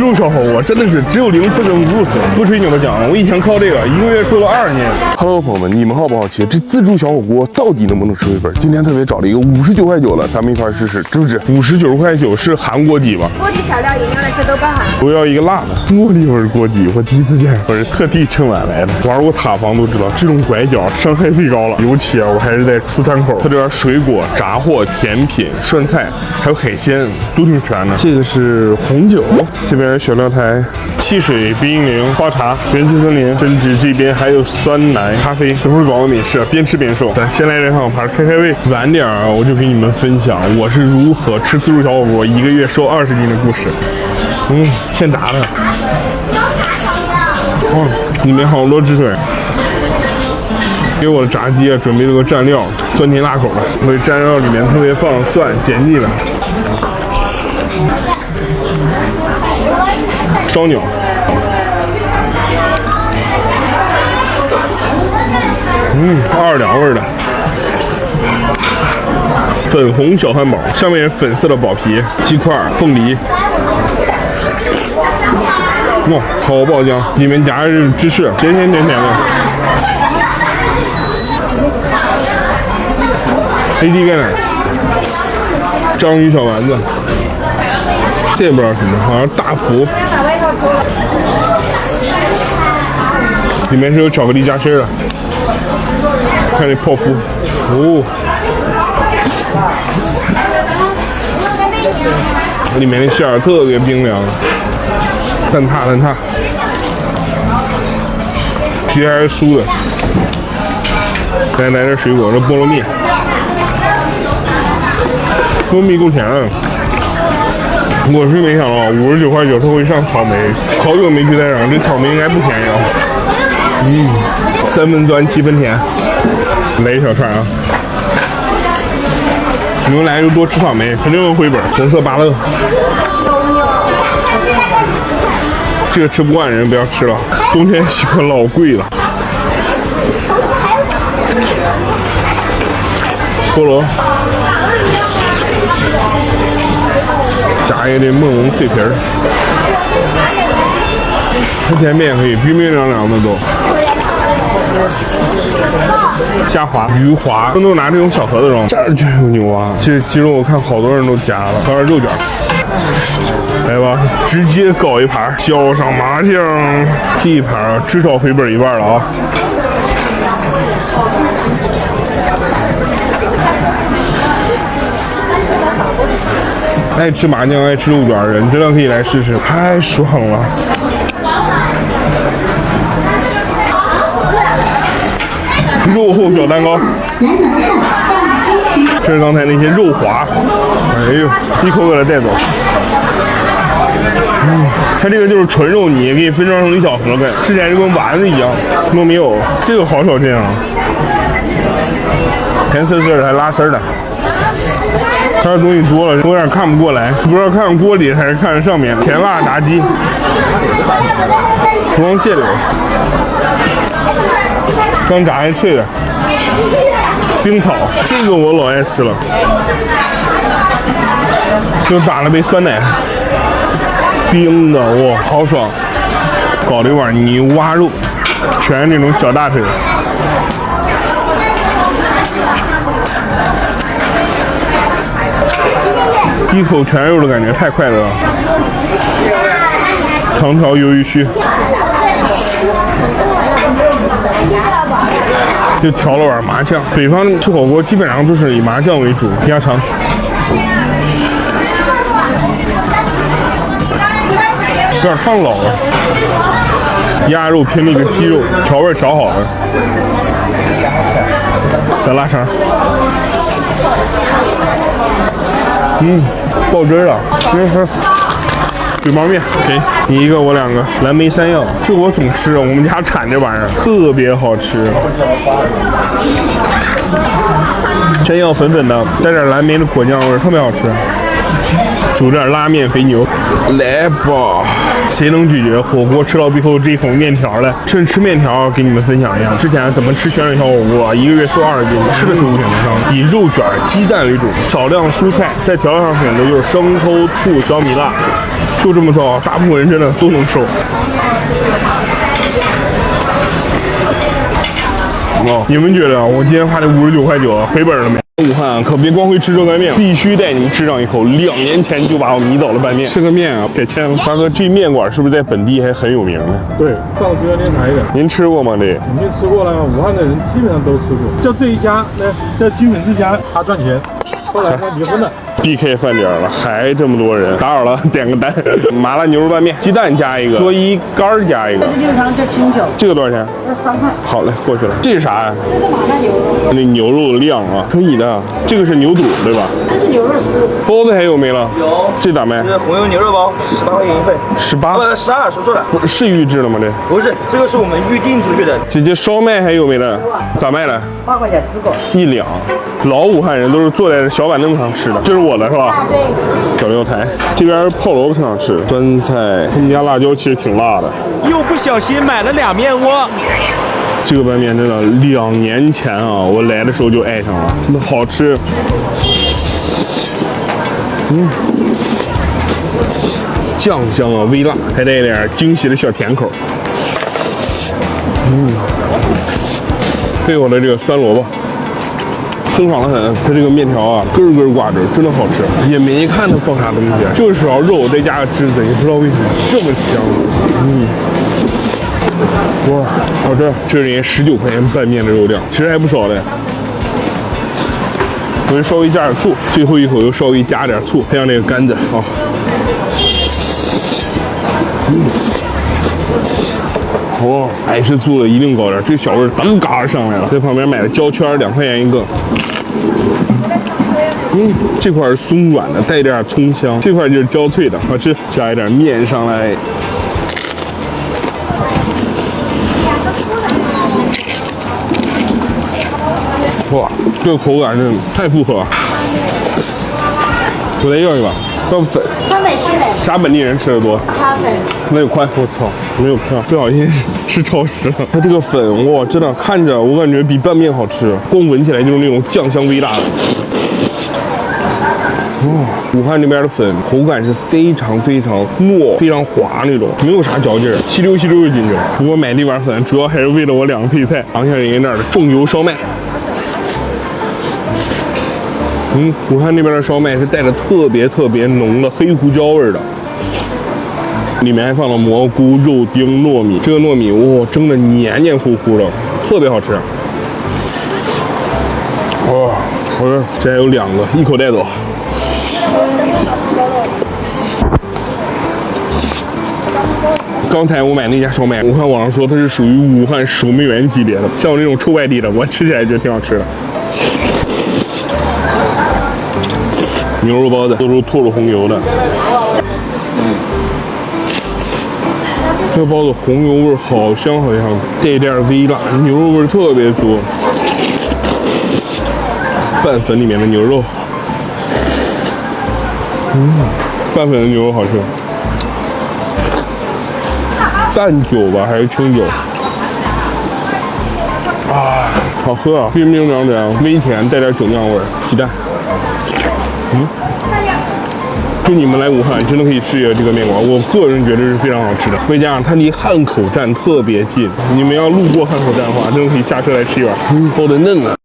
助小火锅真的是只有零次跟无次。不吹牛的讲，我以前靠这个一个月瘦了20年。Hello， 朋友们，你们好不好奇这自助小火锅到底能不能吃回本？今天特别找了一个59.9的，咱们一块试试，是不是？59.9是韩国底吧？锅底小料、饮料那些都包含。我要一个辣的茉莉味锅底，我第一次见，我是特地趁晚来的。玩过塔防都知道，这种拐角伤害最高了。尤其我还是在出餐口，它这边水果、炸货、甜品、涮菜还有海鲜都挺全的。这个是红酒，这边小料台、汽水、冰激凌、花茶、元气森林，甚至这边还有酸奶、咖啡。等会儿搞个美食，边吃边瘦。咱先来这趟盘开胃，晚点我就给你们分享我是如何吃自助小火锅1个月瘦20斤的故事。现炸的，里面好多汁水。给我的炸鸡准备了个蘸料，酸甜辣口的。我这蘸料里面特别放蒜，碱腻的。烧鸟，奥尔良味的。粉红小汉堡，上面是粉色的堡皮，鸡块、凤梨。哇，好爆浆！里面夹的是芝士，甜甜的。AD 钙奶，章鱼小丸子，这也不知道什么，好像大福。里面是有巧克力夹心的，看这泡芙，里面的馅儿特别冰凉，蛋挞，皮还是酥的。再来点水果，这菠萝蜜，菠萝蜜够甜的。我是没想到59.9它会上草莓，好久没去菜场，这草莓应该不便宜啊。3分酸7分甜，来一小串啊！你们来就多吃草莓，肯定能回本。红色芭乐，这个吃不惯的人不要吃了，冬天喜欢老贵了。菠萝，加一个这梦龙脆皮儿，吃甜面可以冰冰凉凉的都。虾滑、鱼滑都拿这种小盒子装，这儿就有牛蛙。这鸡肉我看好多人都夹了，搞点肉卷。来吧，直接搞一盘，浇上麻酱，这一盘至少回本1半了啊！爱吃麻酱、爱吃肉卷的人，真的可以来试试，太爽了。肉厚小蛋糕，这是刚才那些肉滑，哎呦，一口给它带走。它这个就是纯肉泥，给你分装成一小盒子，吃起来就跟丸子一样。糯米藕，这个好少见啊，甜丝丝的还拉丝的。它的东西多了，我有点看不过来，不知道看锅里还是看上面。甜辣炸鸡，芙蓉蟹柳。刚炸还脆的，冰草，这个我老爱吃了。又打了杯酸奶，冰的，哇，好爽！搞了一碗牛蛙肉，全是那种小大腿。一口全肉的感觉太快乐了。长条鱿鱼须。就调了碗麻酱，北方吃火锅基本上都是以麻酱为主。鸭肠，有点烫老了。鸭肉拼那个鸡肉，调味调好了。小腊肠，爆汁了，水包面，给你一个我2个。蓝莓山药，这我总吃，我们家产这玩意儿特别好吃。山药粉粉的，带点蓝莓的果酱味，特别好吃。煮点拉面肥牛，来吧！谁能拒绝火锅吃到最后这一口面条了？趁吃面条给你们分享一下，之前怎么吃泉水小火锅，1个月瘦20斤，吃的是5天以上，以肉卷、鸡蛋为主，少量蔬菜，在调料上选择就是生抽、醋、小米辣。就就这么糟，大部分人真的都能瘦。哦，你们觉得我今天花的59.9块回本了没？武汉可别光会吃热干面，必须带你们吃上一口2年前就把我迷倒的拌面。吃个面啊，给钱了。大哥，这面馆是不是在本地还很有名呢？对，上中央电台的。您吃过吗？这肯定吃过了，武汉的人基本上都吃过。就这一家，叫金粉之家，他赚钱，后来他离婚了。BK 饭点了，还这么多人，打扰了，点个单。麻辣牛肉拌面，鸡蛋加一个，佐一干加一个。这个汤叫清酒，这个多少钱？这3块。好嘞，过去了。这是啥呀？这是麻辣牛肉，那牛肉的量啊，可以的。这个是牛肚对吧？这是牛肉丝。包子还有没了？有。这咋卖？这是红油牛肉包，18块钱一份。18？ 12，说错了。不是预制的吗？这不是，这个是我们预定出去的。这烧麦还有没了？咋卖的8块钱4个。1两。老武汉人都是坐在小板凳上吃的，这是我的是吧？对。小料台这边泡萝卜挺好吃，酸菜，他们家辣椒其实挺辣的。又不小心买了2面窝。这个拌面真的2年前啊，我来的时候就爱上了，真的好吃。酱香啊，微辣，还带一点惊喜的小甜口。配我的这个酸萝卜。清爽的很，它这个面条啊，根根挂着，真的好吃。也没看它放啥东西，就是勺肉再加个汁子，也不知道为什么这么香。哇，好吃！这是人家19块钱拌面的肉量，其实还不少的。我就稍微加点醋，最后一口又稍微加点醋，配上那个干子啊。哦，爱吃醋的一定高点，这小味儿噔嘎上来了。在旁边买的焦圈2块钱一个。这块是松软的，带点葱香；这块就是焦脆的，好吃。加一点面上来。哇，这个口感真的太复合了。我再要一把。宽粉，宽粉是的，啥本地人吃的多？宽粉。没有宽，我操，没有宽，不小心吃超时了。它这个粉，哇，真的看着我感觉比拌面好吃，光闻起来就是那种酱香微辣的。武汉这边的粉口感是非常糯、非常滑那种，没有啥嚼劲儿，吸溜就进去了。不过买这碗粉主要还是为了我2个配菜，尝一下人家那儿的重油烧麦。武汉那边的烧麦是带着特别浓的黑胡椒味的，里面还放了蘑菇、肉丁、糯米。这个糯米哇，蒸的黏糊糊的，特别好吃。哇，好吃！这还有2个，一口带走。刚才我买那家烧麦，我看网上说它是属于武汉守门员级别的，像我这种臭外地的，我吃起来就挺好吃的。牛肉包子都是吐了红油的，这个包子红油味好香好香，带一点微辣，牛肉味特别足。拌粉里面的牛肉，拌粉的牛肉好吃。淡酒吧还是清酒？啊，好喝啊，冰冰凉凉，微甜，带点酒酿味，鸡蛋。就你们来武汉真的可以试一下这个面馆，我个人觉得是非常好吃的。再加上它离汉口站特别近，你们要路过汉口站的话，真的可以下车来吃一碗。包的嫩啊。